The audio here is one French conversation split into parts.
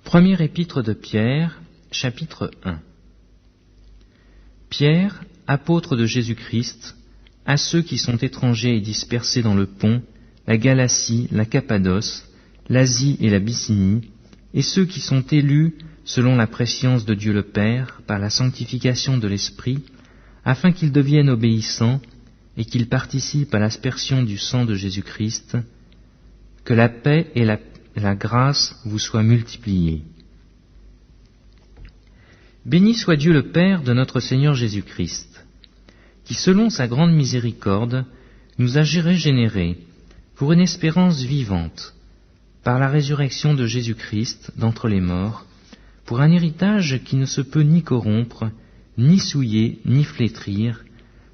Première épître de Pierre, chapitre 1. Pierre, apôtre de Jésus-Christ, à ceux qui sont étrangers et dispersés dans le Pont, la Galatie, la Cappadoce, l'Asie et la Bithynie, et ceux qui sont élus selon la prescience de Dieu le Père, par la sanctification de l'Esprit, afin qu'ils deviennent obéissants et qu'ils participent à l'aspersion du sang de Jésus-Christ, que la paix et la grâce vous soient multipliées. Béni soit Dieu le Père de notre Seigneur Jésus-Christ, qui selon sa grande miséricorde nous a régénérés pour une espérance vivante, par la résurrection de Jésus-Christ d'entre les morts, pour un héritage qui ne se peut ni corrompre, ni souiller, ni flétrir,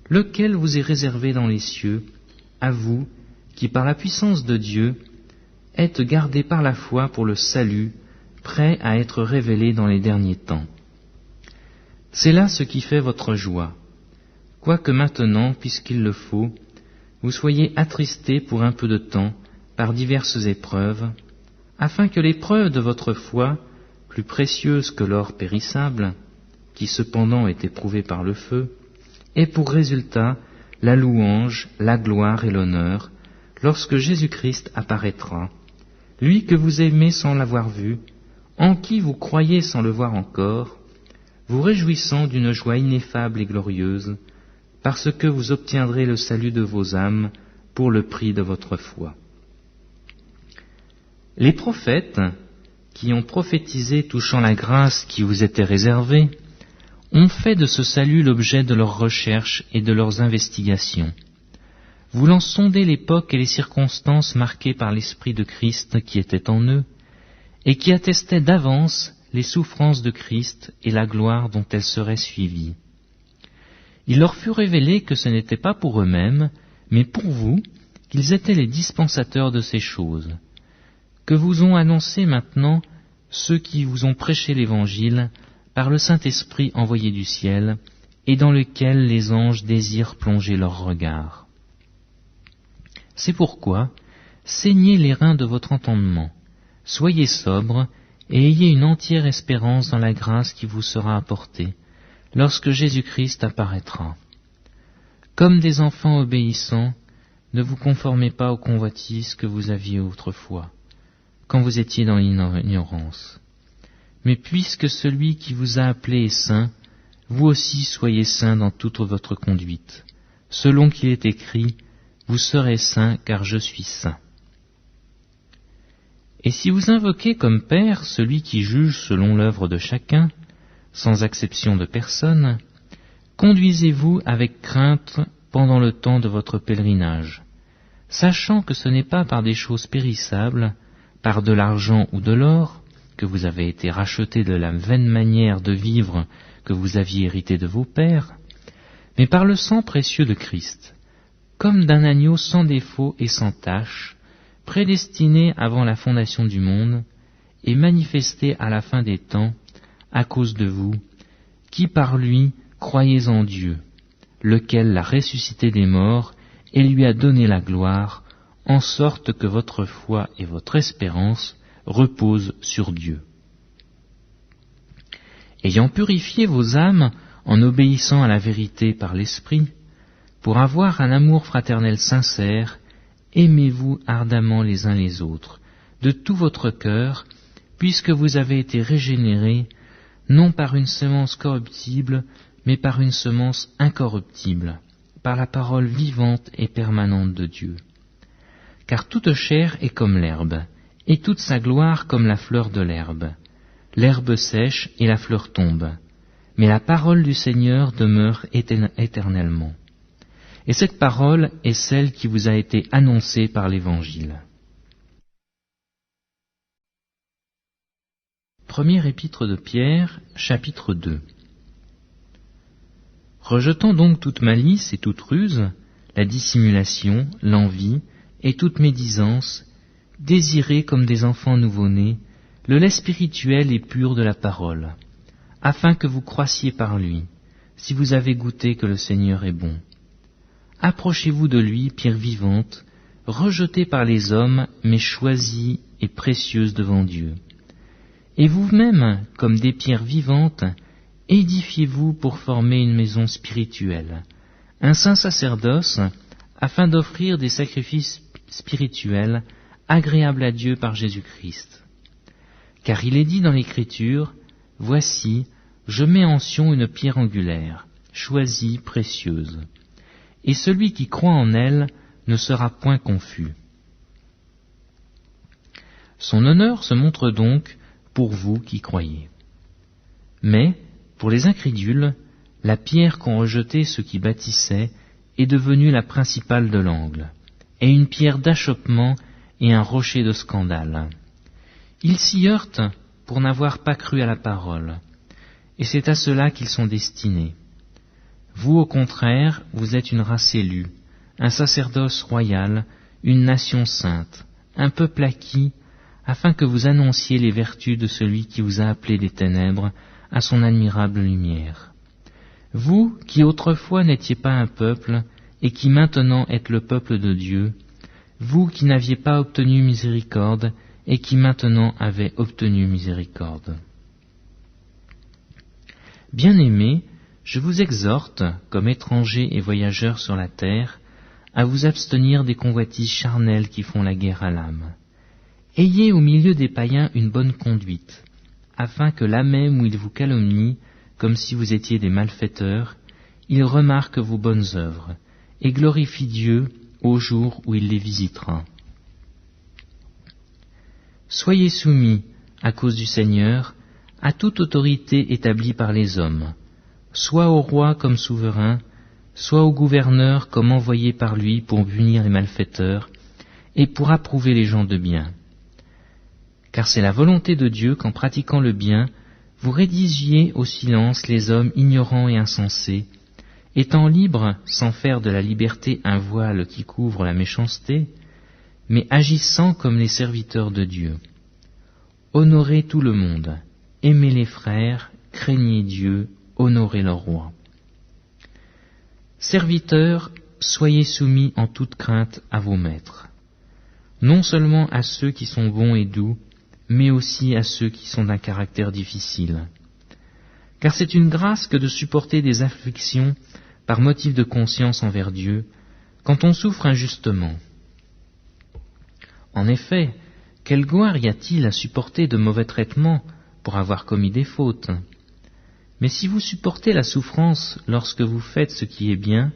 lequel vous est réservé dans les cieux, à vous, qui par la puissance de Dieu, êtes gardés par la foi pour le salut, prêts à être révélés dans les derniers temps. C'est là ce qui fait votre joie, quoique maintenant, puisqu'il le faut, vous soyez attristés pour un peu de temps par diverses épreuves, afin que l'épreuve de votre foi, plus précieuse que l'or périssable, qui cependant est éprouvé par le feu, ait pour résultat la louange, la gloire et l'honneur, lorsque Jésus-Christ apparaîtra, lui que vous aimez sans l'avoir vu, en qui vous croyez sans le voir encore, vous réjouissant d'une joie ineffable et glorieuse, parce que vous obtiendrez le salut de vos âmes pour le prix de votre foi. Les prophètes, qui ont prophétisé touchant la grâce qui vous était réservée, ont fait de ce salut l'objet de leurs recherches et de leurs investigations, voulant sonder l'époque et les circonstances marquées par l'Esprit de Christ qui était en eux, et qui attestaient d'avance les souffrances de Christ et la gloire dont elles seraient suivies. Il leur fut révélé que ce n'était pas pour eux-mêmes, mais pour vous, qu'ils étaient les dispensateurs de ces choses, que vous ont annoncé maintenant ceux qui vous ont prêché l'Évangile par le Saint-Esprit envoyé du ciel, et dans lequel les anges désirent plonger leurs regards. C'est pourquoi, saignez les reins de votre entendement, soyez sobres, et ayez une entière espérance dans la grâce qui vous sera apportée, lorsque Jésus-Christ apparaîtra. Comme des enfants obéissants, ne vous conformez pas aux convoitises que vous aviez autrefois, quand vous étiez dans l'ignorance. Mais puisque celui qui vous a appelé est saint, vous aussi soyez saints dans toute votre conduite, selon qu'il est écrit, vous serez saints car je suis saint. Et si vous invoquez comme Père celui qui juge selon l'œuvre de chacun, sans exception de personne, conduisez-vous avec crainte pendant le temps de votre pèlerinage, sachant que ce n'est pas par des choses périssables, par de l'argent ou de l'or, que vous avez été rachetés de la vaine manière de vivre que vous aviez hérité de vos pères, mais par le sang précieux de Christ, comme d'un agneau sans défaut et sans tache, prédestiné avant la fondation du monde, et manifesté à la fin des temps, à cause de vous, qui par lui croyez en Dieu, lequel l'a ressuscité des morts et lui a donné la gloire, en sorte que votre foi et votre espérance reposent sur Dieu. Ayant purifié vos âmes en obéissant à la vérité par l'Esprit, pour avoir un amour fraternel sincère, aimez-vous ardemment les uns les autres, de tout votre cœur, puisque vous avez été régénérés, non par une semence corruptible, mais par une semence incorruptible, par la parole vivante et permanente de Dieu. Car toute chair est comme l'herbe, et toute sa gloire comme la fleur de l'herbe. L'herbe sèche et la fleur tombe, mais la parole du Seigneur demeure éternellement. Et cette parole est celle qui vous a été annoncée par l'Évangile. Première épître de Pierre, chapitre 2. Rejetant donc toute malice et toute ruse, la dissimulation, l'envie et toute médisance, désirez comme des enfants nouveau-nés le lait spirituel et pur de la parole, afin que vous croissiez par lui, si vous avez goûté que le Seigneur est bon. Approchez-vous de lui, pierre vivante, rejetée par les hommes, mais choisie et précieuse devant Dieu. Et vous-même, comme des pierres vivantes, édifiez-vous pour former une maison spirituelle, un saint sacerdoce, afin d'offrir des sacrifices spirituels agréables à Dieu par Jésus-Christ. Car il est dit dans l'Écriture, « Voici, je mets en Sion une pierre angulaire, choisie, précieuse, et celui qui croit en elle ne sera point confus. » Son honneur se montre donc pour vous qui croyez. Mais, pour les incrédules, la pierre qu'ont rejetée ceux qui bâtissaient est devenue la principale de l'angle, et une pierre d'achoppement et un rocher de scandale. Ils s'y heurtent pour n'avoir pas cru à la parole, et c'est à cela qu'ils sont destinés. Vous, au contraire, vous êtes une race élue, un sacerdoce royal, une nation sainte, un peuple acquis, afin que vous annonciez les vertus de celui qui vous a appelé des ténèbres à son admirable lumière. Vous, qui autrefois n'étiez pas un peuple, et qui maintenant êtes le peuple de Dieu, vous qui n'aviez pas obtenu miséricorde, et qui maintenant avez obtenu miséricorde. Bien-aimés, je vous exhorte, comme étrangers et voyageurs sur la terre, à vous abstenir des convoitises charnelles qui font la guerre à l'âme. Ayez au milieu des païens une bonne conduite, afin que là même où ils vous calomnient, comme si vous étiez des malfaiteurs, ils remarquent vos bonnes œuvres, et glorifient Dieu au jour où il les visitera. Soyez soumis, à cause du Seigneur, à toute autorité établie par les hommes, soit au roi comme souverain, soit au gouverneur comme envoyé par lui pour punir les malfaiteurs, et pour approuver les gens de bien. Car c'est la volonté de Dieu qu'en pratiquant le bien, vous rédigiez au silence les hommes ignorants et insensés, étant libres sans faire de la liberté un voile qui couvre la méchanceté, mais agissant comme les serviteurs de Dieu. Honorez tout le monde, aimez les frères, craignez Dieu, honorez leur roi. Serviteurs, soyez soumis en toute crainte à vos maîtres, non seulement à ceux qui sont bons et doux, mais aussi à ceux qui sont d'un caractère difficile. Car c'est une grâce que de supporter des afflictions par motif de conscience envers Dieu, quand on souffre injustement. En effet, quelle gloire y a-t-il à supporter de mauvais traitements pour avoir commis des fautes? Mais si vous supportez la souffrance lorsque vous faites ce qui est bien,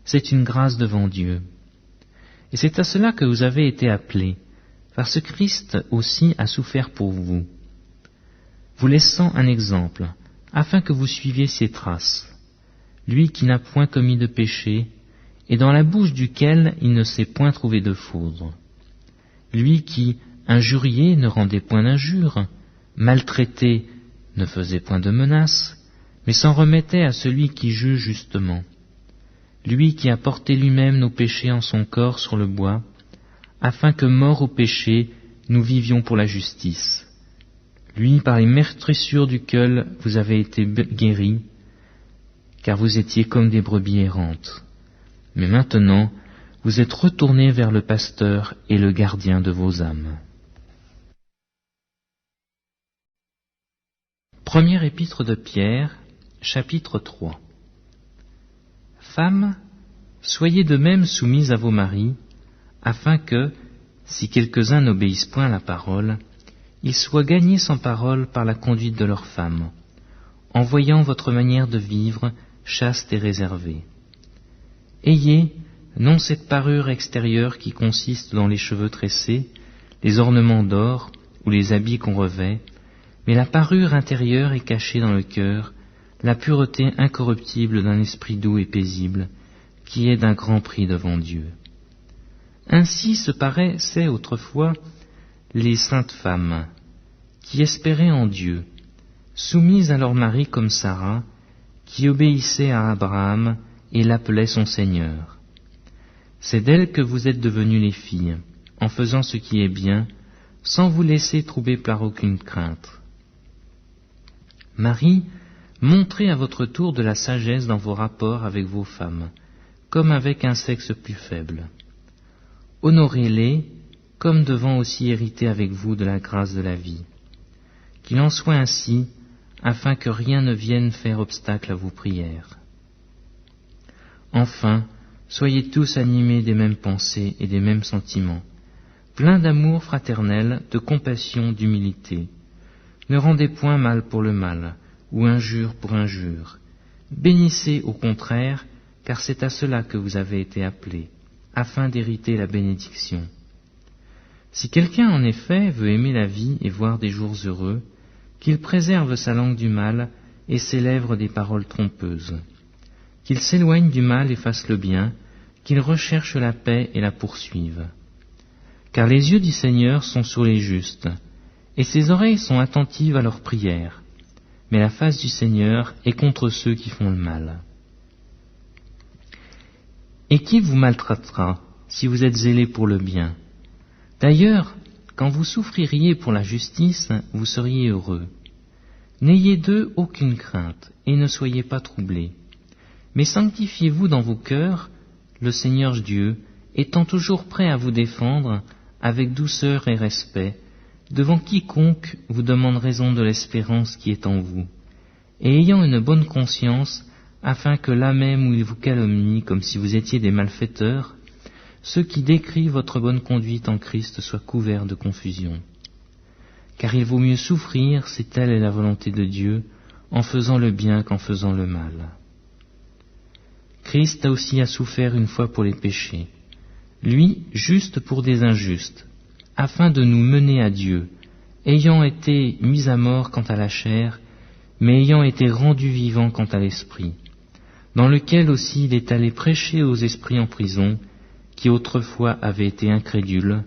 c'est une grâce devant Dieu. Et c'est à cela que vous avez été appelés, parce que Christ aussi a souffert pour vous, vous laissant un exemple, afin que vous suiviez ses traces, lui qui n'a point commis de péché, et dans la bouche duquel il ne s'est point trouvé de foudre, lui qui, injurié, ne rendait point d'injure, maltraité, ne faisait point de menaces, mais s'en remettait à celui qui juge justement, lui qui a porté lui-même nos péchés en son corps sur le bois, afin que, morts au péché, nous vivions pour la justice. Lui, par les meurtrissures duquel vous avez été guéris, car vous étiez comme des brebis errantes. Mais maintenant, vous êtes retournés vers le pasteur et le gardien de vos âmes. Première épître de Pierre, chapitre 3. Femmes, soyez de même soumises à vos maris, afin que, si quelques-uns n'obéissent point à la parole, ils soient gagnés sans parole par la conduite de leurs femmes, en voyant votre manière de vivre chaste et réservée. Ayez, non cette parure extérieure qui consiste dans les cheveux tressés, les ornements d'or ou les habits qu'on revêt, mais la parure intérieure est cachée dans le cœur, la pureté incorruptible d'un esprit doux et paisible, qui est d'un grand prix devant Dieu. Ainsi se paraissaient autrefois les saintes femmes, qui espéraient en Dieu, soumises à leur mari comme Sarah, qui obéissait à Abraham et l'appelait son Seigneur. C'est d'elle que vous êtes devenues les filles, en faisant ce qui est bien, sans vous laisser troubler par aucune crainte. Marie, montrez à votre tour de la sagesse dans vos rapports avec vos femmes, comme avec un sexe plus faible. Honorez-les, comme devant aussi hériter avec vous de la grâce de la vie. Qu'il en soit ainsi, afin que rien ne vienne faire obstacle à vos prières. Enfin, soyez tous animés des mêmes pensées et des mêmes sentiments, pleins d'amour fraternel, de compassion, d'humilité. Ne rendez point mal pour le mal, ou injure pour injure. Bénissez au contraire, car c'est à cela que vous avez été appelés, afin d'hériter la bénédiction. Si quelqu'un en effet veut aimer la vie et voir des jours heureux, qu'il préserve sa langue du mal et ses lèvres des paroles trompeuses. Qu'il s'éloigne du mal et fasse le bien, qu'il recherche la paix et la poursuive. Car les yeux du Seigneur sont sur les justes, et ses oreilles sont attentives à leurs prières, mais la face du Seigneur est contre ceux qui font le mal. Et qui vous maltraitera si vous êtes zélés pour le bien? D'ailleurs, quand vous souffririez pour la justice, vous seriez heureux. N'ayez d'eux aucune crainte, et ne soyez pas troublés. Mais sanctifiez-vous dans vos cœurs, le Seigneur Dieu, étant toujours prêt à vous défendre, avec douceur et respect, devant quiconque vous demande raison de l'espérance qui est en vous, et ayant une bonne conscience, afin que là même où ils vous calomnient comme si vous étiez des malfaiteurs, ceux qui décrivent votre bonne conduite en Christ soient couverts de confusion. Car il vaut mieux souffrir, si telle est la volonté de Dieu, en faisant le bien qu'en faisant le mal. Christ aussi a souffert une fois pour les péchés, lui juste pour des injustes, afin de nous mener à Dieu, ayant été mis à mort quant à la chair, mais ayant été rendu vivant quant à l'esprit, dans lequel aussi il est allé prêcher aux esprits en prison, qui autrefois avaient été incrédules,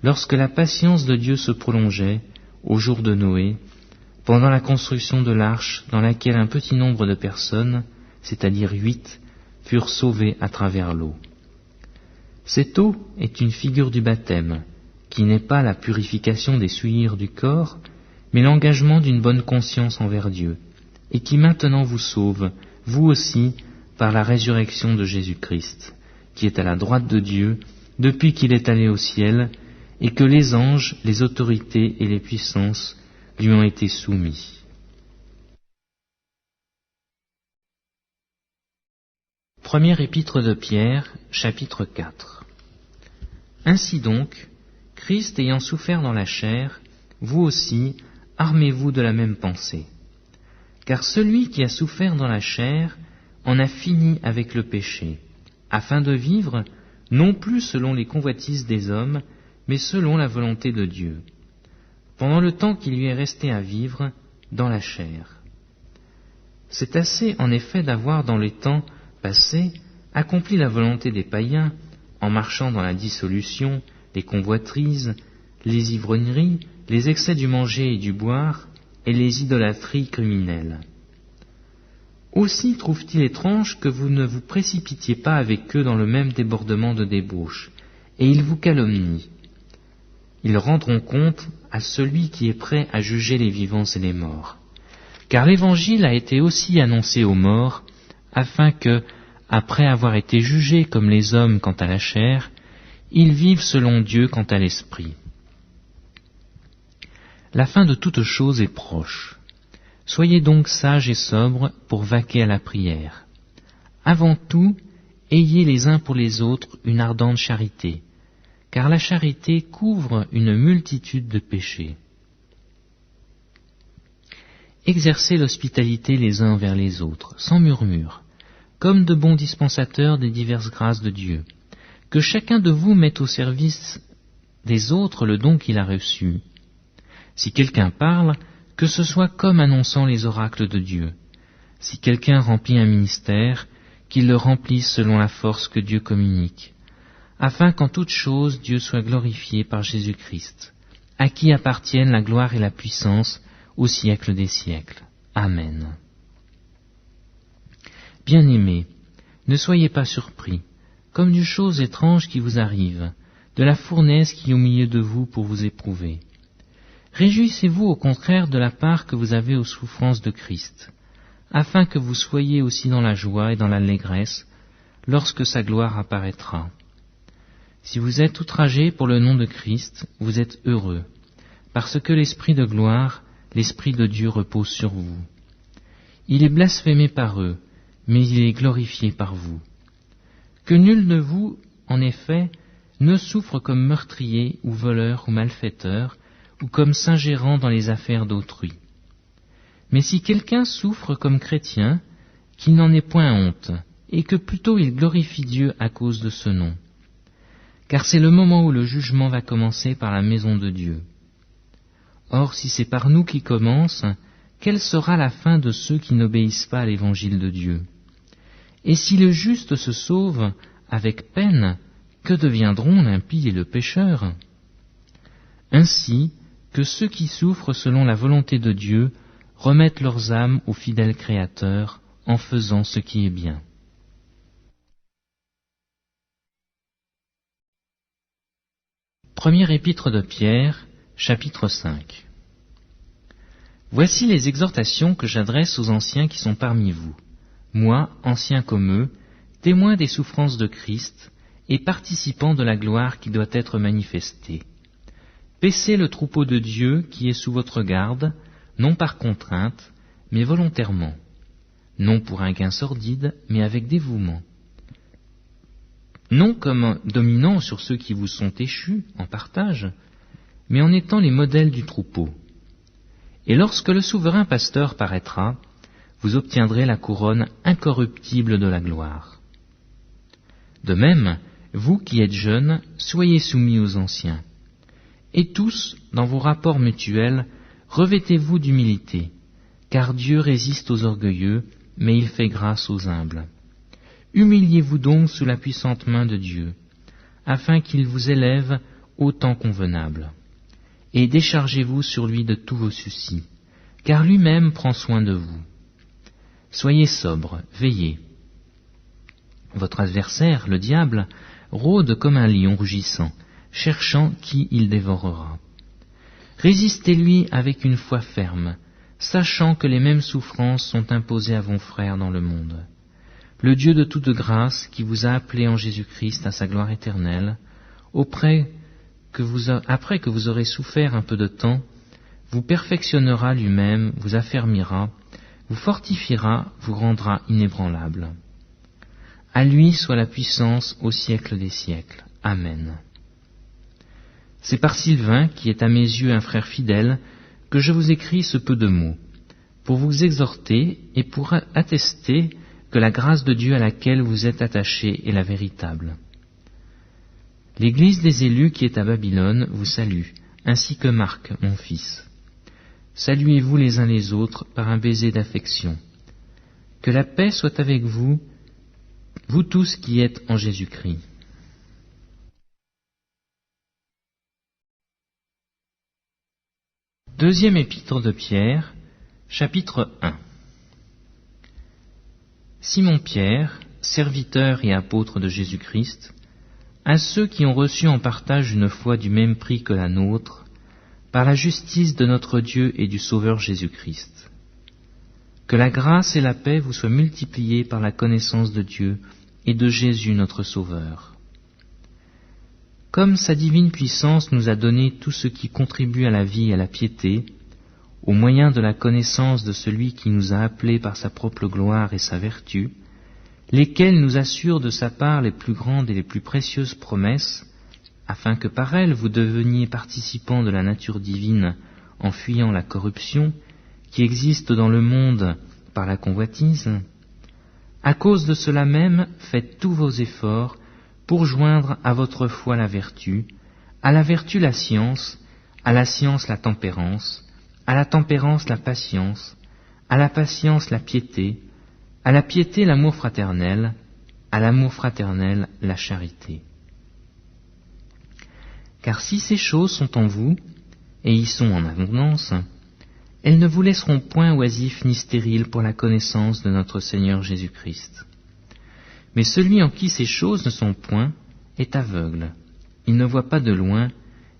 lorsque la patience de Dieu se prolongeait, au jour de Noé, pendant la construction de l'arche dans laquelle un petit nombre de personnes, c'est-à-dire 8, furent sauvées à travers l'eau. Cette eau est une figure du baptême, qui n'est pas la purification des souillures du corps, mais l'engagement d'une bonne conscience envers Dieu, et qui maintenant vous sauve, vous aussi, par la résurrection de Jésus-Christ, qui est à la droite de Dieu, depuis qu'il est allé au ciel, et que les anges, les autorités et les puissances lui ont été soumis. Première épître de Pierre, chapitre 4. Ainsi donc, Christ ayant souffert dans la chair, vous aussi, armez-vous de la même pensée. Car celui qui a souffert dans la chair en a fini avec le péché, afin de vivre non plus selon les convoitises des hommes, mais selon la volonté de Dieu, pendant le temps qui lui est resté à vivre dans la chair. C'est assez en effet d'avoir dans les temps passés accompli la volonté des païens, en marchant dans la dissolution, les convoitises, les ivrogneries, les excès du manger et du boire, et les idolâtries criminelles. Aussi trouve-t-il étrange que vous ne vous précipitiez pas avec eux dans le même débordement de débauche, et ils vous calomnient. Ils rendront compte à celui qui est prêt à juger les vivants et les morts. Car l'Évangile a été aussi annoncé aux morts, afin que, après avoir été jugés comme les hommes quant à la chair, ils vivent selon Dieu quant à l'esprit. La fin de toute chose est proche. Soyez donc sages et sobres pour vaquer à la prière. Avant tout, ayez les uns pour les autres une ardente charité, car la charité couvre une multitude de péchés. Exercez l'hospitalité les uns envers les autres, sans murmure, comme de bons dispensateurs des diverses grâces de Dieu. Que chacun de vous mette au service des autres le don qu'il a reçu. Si quelqu'un parle, que ce soit comme annonçant les oracles de Dieu. Si quelqu'un remplit un ministère, qu'il le remplisse selon la force que Dieu communique, afin qu'en toute chose Dieu soit glorifié par Jésus-Christ, à qui appartiennent la gloire et la puissance au siècle des siècles. Amen. Bien-aimés, ne soyez pas surpris, comme d'une chose étrange qui vous arrive, de la fournaise qui est au milieu de vous pour vous éprouver. Réjouissez-vous au contraire de la part que vous avez aux souffrances de Christ, afin que vous soyez aussi dans la joie et dans l'allégresse lorsque sa gloire apparaîtra. Si vous êtes outragés pour le nom de Christ, vous êtes heureux, parce que l'Esprit de gloire l'Esprit de Dieu repose sur vous. Il est blasphémé par eux, mais il est glorifié par vous. Que nul de vous, en effet, ne souffre comme meurtrier ou voleur ou malfaiteur, ou comme s'ingérant dans les affaires d'autrui. Mais si quelqu'un souffre comme chrétien, qu'il n'en ait point honte, et que plutôt il glorifie Dieu à cause de ce nom. Car c'est le moment où le jugement va commencer par la maison de Dieu. Or, si c'est par nous qu'il commence, quelle sera la fin de ceux qui n'obéissent pas à l'évangile de Dieu? Et si le juste se sauve avec peine, que deviendront l'impie et le pécheur? Ainsi que ceux qui souffrent selon la volonté de Dieu remettent leurs âmes au fidèle Créateur en faisant ce qui est bien. Première épître de Pierre, chapitre 5. Voici les exhortations que j'adresse aux anciens qui sont parmi vous, moi, ancien comme eux, témoin des souffrances de Christ et participant de la gloire qui doit être manifestée. Paissez le troupeau de Dieu qui est sous votre garde, non par contrainte, mais volontairement, non pour un gain sordide, mais avec dévouement. Non comme dominant sur ceux qui vous sont échus en partage, mais en étant les modèles du troupeau. Et lorsque le souverain pasteur paraîtra, vous obtiendrez la couronne incorruptible de la gloire. De même, vous qui êtes jeunes, soyez soumis aux anciens. Et tous, dans vos rapports mutuels, revêtez-vous d'humilité, car Dieu résiste aux orgueilleux, mais il fait grâce aux humbles. Humiliez-vous donc sous la puissante main de Dieu, afin qu'il vous élève au temps convenable. Et déchargez-vous sur lui de tous vos soucis, car lui-même prend soin de vous. Soyez sobres, veillez. Votre adversaire, le diable, rôde comme un lion rugissant, cherchant qui il dévorera. Résistez-lui avec une foi ferme, sachant que les mêmes souffrances sont imposées à vos frères dans le monde. Le Dieu de toute grâce, qui vous a appelés en Jésus-Christ à sa gloire éternelle, après que vous aurez souffert un peu de temps, vous perfectionnera lui-même, vous affermira, vous fortifiera, vous rendra inébranlable. À lui soit la puissance au siècle des siècles. Amen. C'est par Sylvain, qui est à mes yeux un frère fidèle, que je vous écris ce peu de mots, pour vous exhorter et pour attester que la grâce de Dieu à laquelle vous êtes attachés est la véritable. L'Église des élus qui est à Babylone vous salue, ainsi que Marc, mon fils. Saluez-vous les uns les autres par un baiser d'affection. Que la paix soit avec vous, vous tous qui êtes en Jésus-Christ. Deuxième épître de Pierre, chapitre 1. Simon Pierre, serviteur et apôtre de Jésus-Christ, à ceux qui ont reçu en partage une foi du même prix que la nôtre, par la justice de notre Dieu et du Sauveur Jésus-Christ. Que la grâce et la paix vous soient multipliées par la connaissance de Dieu et de Jésus notre Sauveur. Comme sa divine puissance nous a donné tout ce qui contribue à la vie et à la piété, au moyen de la connaissance de celui qui nous a appelés par sa propre gloire et sa vertu, lesquels nous assurent de sa part les plus grandes et les plus précieuses promesses, afin que par elles vous deveniez participants de la nature divine en fuyant la corruption qui existe dans le monde par la convoitise. À cause de cela même, faites tous vos efforts pour joindre à votre foi la vertu la science, à la science la tempérance, à la tempérance la patience, à la patience la piété, à la piété l'amour fraternel, à l'amour fraternel la charité. Car si ces choses sont en vous, et y sont en abondance, elles ne vous laisseront point oisifs ni stériles pour la connaissance de notre Seigneur Jésus-Christ. Mais celui en qui ces choses ne sont point est aveugle, il ne voit pas de loin,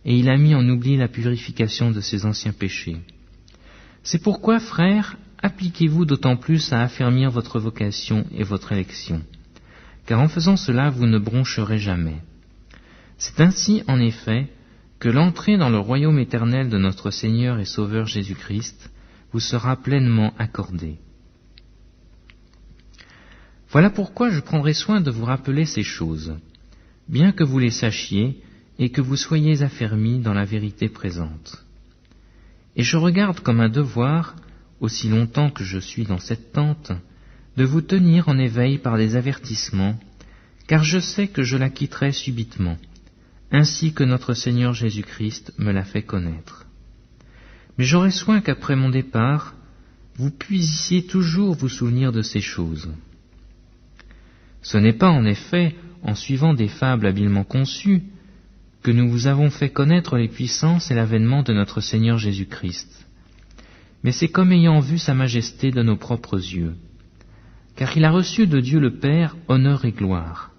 et il a mis en oubli la purification de ses anciens péchés. C'est pourquoi, frères, appliquez-vous d'autant plus à affermir votre vocation et votre élection, car en faisant cela vous ne broncherez jamais. C'est ainsi, en effet, que l'entrée dans le royaume éternel de notre Seigneur et Sauveur Jésus-Christ vous sera pleinement accordée. Voilà pourquoi je prendrai soin de vous rappeler ces choses, bien que vous les sachiez et que vous soyez affermis dans la vérité présente. Et je regarde comme un devoir, aussi longtemps que je suis dans cette tente, de vous tenir en éveil par des avertissements, car je sais que je la quitterai subitement, ainsi que notre Seigneur Jésus-Christ me l'a fait connaître. Mais j'aurai soin qu'après mon départ, vous puissiez toujours vous souvenir de ces choses. Ce n'est pas en effet en suivant des fables habilement conçues que nous vous avons fait connaître les puissances et l'avènement de notre Seigneur Jésus-Christ, mais c'est comme ayant vu sa majesté de nos propres yeux, car il a reçu de Dieu le Père honneur et gloire,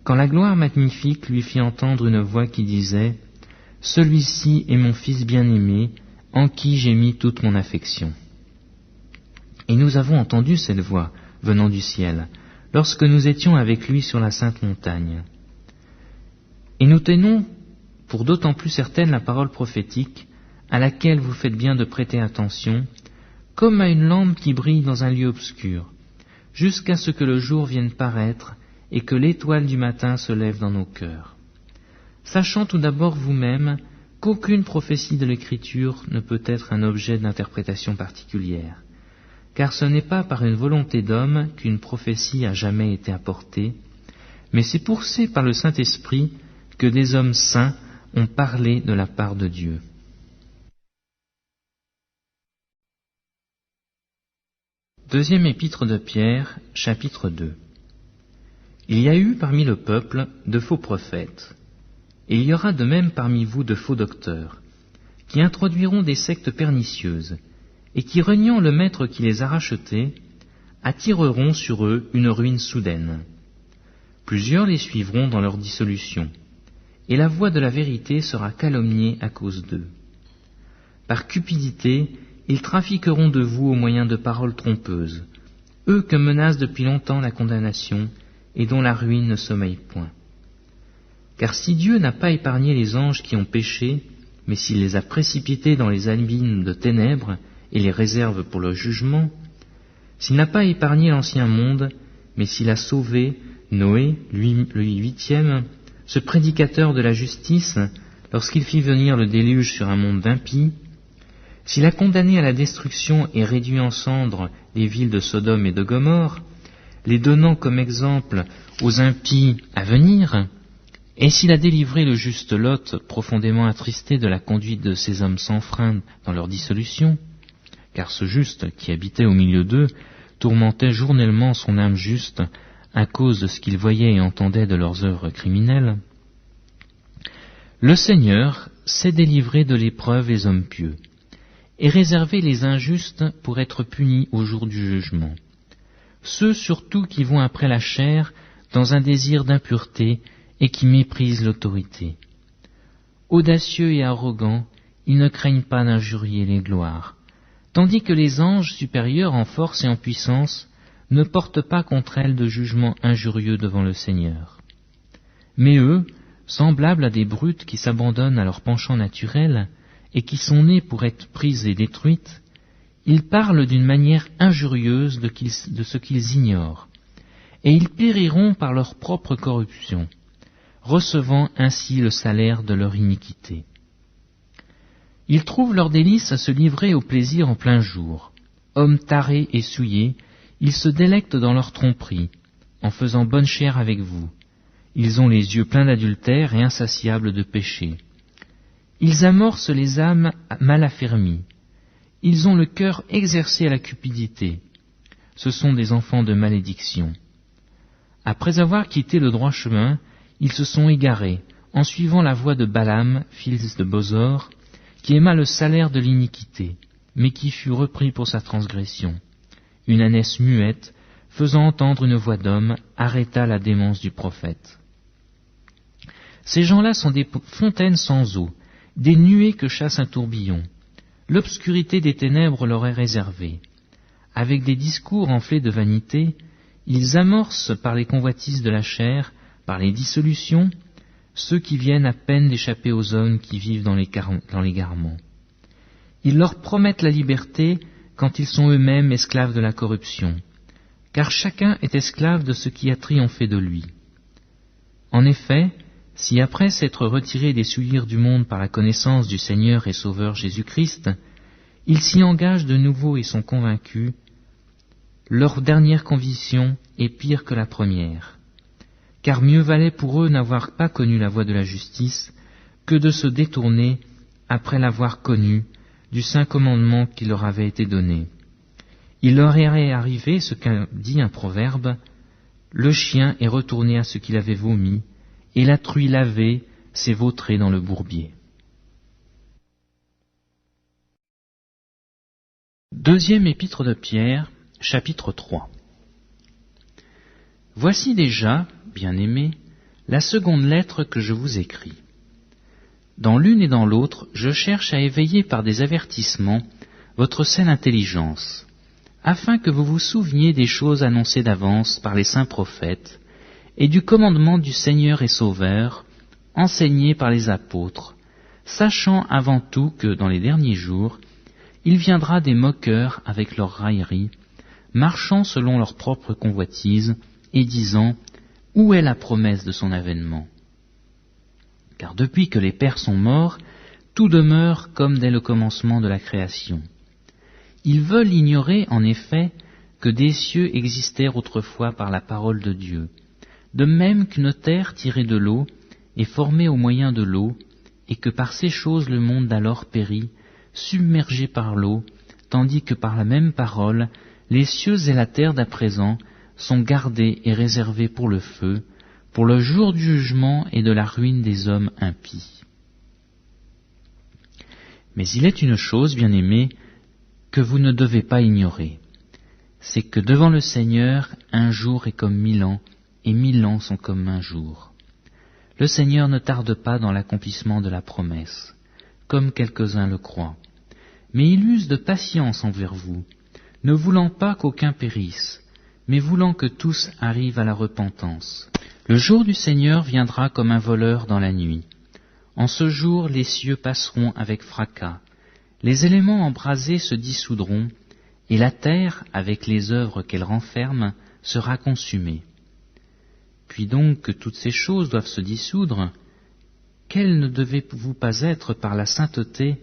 quand la gloire magnifique lui fit entendre une voix qui disait « Celui-ci est mon Fils bien-aimé, en qui j'ai mis toute mon affection. » Et nous avons entendu cette voix venant du ciel, lorsque nous étions avec lui sur la sainte montagne. Et nous tenons pour d'autant plus certaine la parole prophétique, à laquelle vous faites bien de prêter attention, comme à une lampe qui brille dans un lieu obscur, jusqu'à ce que le jour vienne paraître et que l'étoile du matin se lève dans nos cœurs. Sachant tout d'abord vous-même qu'aucune prophétie de l'Écriture ne peut être un objet d'interprétation particulière, car ce n'est pas par une volonté d'homme qu'une prophétie a jamais été apportée, mais c'est poussé par le Saint-Esprit que des hommes saints ont parlé de la part de Dieu. Deuxième épître de Pierre, chapitre 2. Il y a eu parmi le peuple de faux prophètes, et il y aura de même parmi vous de faux docteurs, qui introduiront des sectes pernicieuses, et qui, reniant le maître qui les a rachetés, attireront sur eux une ruine soudaine. Plusieurs les suivront dans leur dissolution, et la voix de la vérité sera calomniée à cause d'eux. Par cupidité, ils trafiqueront de vous au moyen de paroles trompeuses, eux que menace depuis longtemps la condamnation, et dont la ruine ne sommeille point. Car si Dieu n'a pas épargné les anges qui ont péché, mais s'il les a précipités dans les abîmes de ténèbres et les réserve pour le jugement, s'il n'a pas épargné l'ancien monde, mais s'il a sauvé Noé, lui le huitième, ce prédicateur de la justice, lorsqu'il fit venir le déluge sur un monde d'impies, s'il a condamné à la destruction et réduit en cendres les villes de Sodome et de Gomorrhe, les donnant comme exemple aux impies à venir, et s'il a délivré le juste Lot, profondément attristé de la conduite de ces hommes sans frein dans leur dissolution, car ce juste qui habitait au milieu d'eux tourmentait journellement son âme juste à cause de ce qu'il voyait et entendait de leurs œuvres criminelles, le Seigneur sait délivrer de l'épreuve les hommes pieux, et réserver les injustes pour être punis au jour du jugement. Ceux surtout qui vont après la chair dans un désir d'impureté et qui méprisent l'autorité. Audacieux et arrogants, ils ne craignent pas d'injurier les gloires, tandis que les anges supérieurs en force et en puissance ne portent pas contre elles de jugement injurieux devant le Seigneur. Mais eux, semblables à des brutes qui s'abandonnent à leur penchant naturel et qui sont nées pour être prises et détruites, ils parlent d'une manière injurieuse de ce qu'ils ignorent, et ils périront par leur propre corruption, recevant ainsi le salaire de leur iniquité. Ils trouvent leur délice à se livrer au plaisir en plein jour. Hommes tarés et souillés, ils se délectent dans leur tromperie, en faisant bonne chère avec vous. Ils ont les yeux pleins d'adultère et insatiables de péché. Ils amorcent les âmes mal affermies. Ils ont le cœur exercé à la cupidité. Ce sont des enfants de malédiction. Après avoir quitté le droit chemin, ils se sont égarés, en suivant la voie de Balaam, fils de Bosor, qui aima le salaire de l'iniquité, mais qui fut repris pour sa transgression. Une ânesse muette, faisant entendre une voix d'homme, arrêta la démence du prophète. Ces gens-là sont des fontaines sans eau, des nuées que chasse un tourbillon. L'obscurité des ténèbres leur est réservée. Avec des discours enflés de vanité, ils amorcent par les convoitises de la chair, par les dissolutions, ceux qui viennent à peine d'échapper aux hommes qui vivent dans l'égarement. Ils leur promettent la liberté quand ils sont eux-mêmes esclaves de la corruption, car chacun est esclave de ce qui a triomphé de lui. En effet, si après s'être retirés des souillures du monde par la connaissance du Seigneur et Sauveur Jésus-Christ, ils s'y engagent de nouveau et sont convaincus, leur dernière conviction est pire que la première, car mieux valait pour eux n'avoir pas connu la voie de la justice que de se détourner, après l'avoir connue, du saint commandement qui leur avait été donné. Il leur est arrivé ce qu'a dit un proverbe, « Le chien est retourné à ce qu'il avait vomi, et la truie lavée s'est vautrée dans le bourbier. » Deuxième épître de Pierre, chapitre 3. Voici déjà, bien-aimés, la seconde lettre que je vous écris. Dans l'une et dans l'autre, je cherche à éveiller par des avertissements votre saine intelligence, afin que vous vous souveniez des choses annoncées d'avance par les saints prophètes, et du commandement du Seigneur et Sauveur, enseigné par les apôtres, sachant avant tout que, dans les derniers jours, il viendra des moqueurs avec leurs railleries, marchant selon leur propre convoitise, et disant « Où est la promesse de son avènement ?» Car depuis que les pères sont morts, tout demeure comme dès le commencement de la création. Ils veulent ignorer, en effet, que des cieux existèrent autrefois par la parole de Dieu, de même qu'une terre tirée de l'eau est formée au moyen de l'eau, et que par ces choses le monde d'alors périt, submergé par l'eau, tandis que par la même parole, les cieux et la terre d'à présent sont gardés et réservés pour le feu, pour le jour du jugement et de la ruine des hommes impies. Mais il est une chose, bien-aimés, que vous ne devez pas ignorer, c'est que devant le Seigneur, un jour est comme 1000 ans, et 1000 ans sont comme un jour. Le Seigneur ne tarde pas dans l'accomplissement de la promesse, comme quelques-uns le croient, mais il use de patience envers vous, ne voulant pas qu'aucun périsse, mais voulant que tous arrivent à la repentance. Le jour du Seigneur viendra comme un voleur dans la nuit. En ce jour, les cieux passeront avec fracas, les éléments embrasés se dissoudront, et la terre, avec les œuvres qu'elle renferme, sera consumée. Puis donc que toutes ces choses doivent se dissoudre, quelles ne devez-vous pas être par la sainteté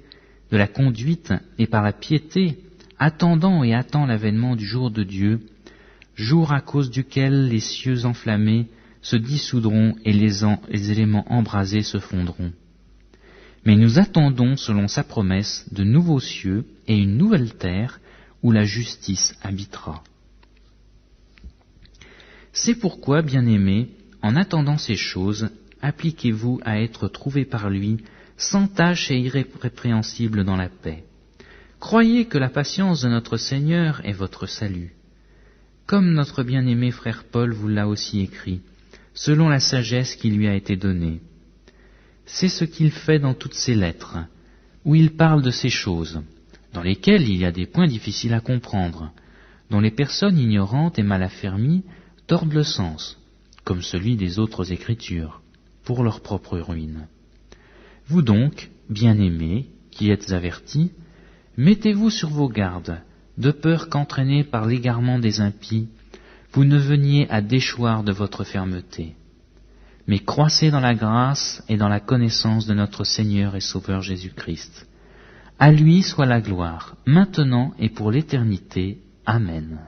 de la conduite et par la piété, attendant et attend l'avènement du jour de Dieu, jour à cause duquel les cieux enflammés se dissoudront et les éléments embrasés se fondront. Mais nous attendons, selon sa promesse, de nouveaux cieux et une nouvelle terre où la justice habitera. C'est pourquoi, bien-aimés, en attendant ces choses, appliquez-vous à être trouvés par lui, sans tache et irrépréhensibles dans la paix. Croyez que la patience de notre Seigneur est votre salut. Comme notre bien-aimé frère Paul vous l'a aussi écrit, selon la sagesse qui lui a été donnée. C'est ce qu'il fait dans toutes ses lettres, où il parle de ces choses, dans lesquelles il y a des points difficiles à comprendre, dont les personnes ignorantes et mal affermies tordent le sens, comme celui des autres Écritures, pour leur propre ruine. Vous donc, bien-aimés, qui êtes avertis, mettez-vous sur vos gardes, de peur qu'entraînés par l'égarement des impies, vous ne veniez à déchoir de votre fermeté. Mais croissez dans la grâce et dans la connaissance de notre Seigneur et Sauveur Jésus-Christ. À lui soit la gloire, maintenant et pour l'éternité. Amen.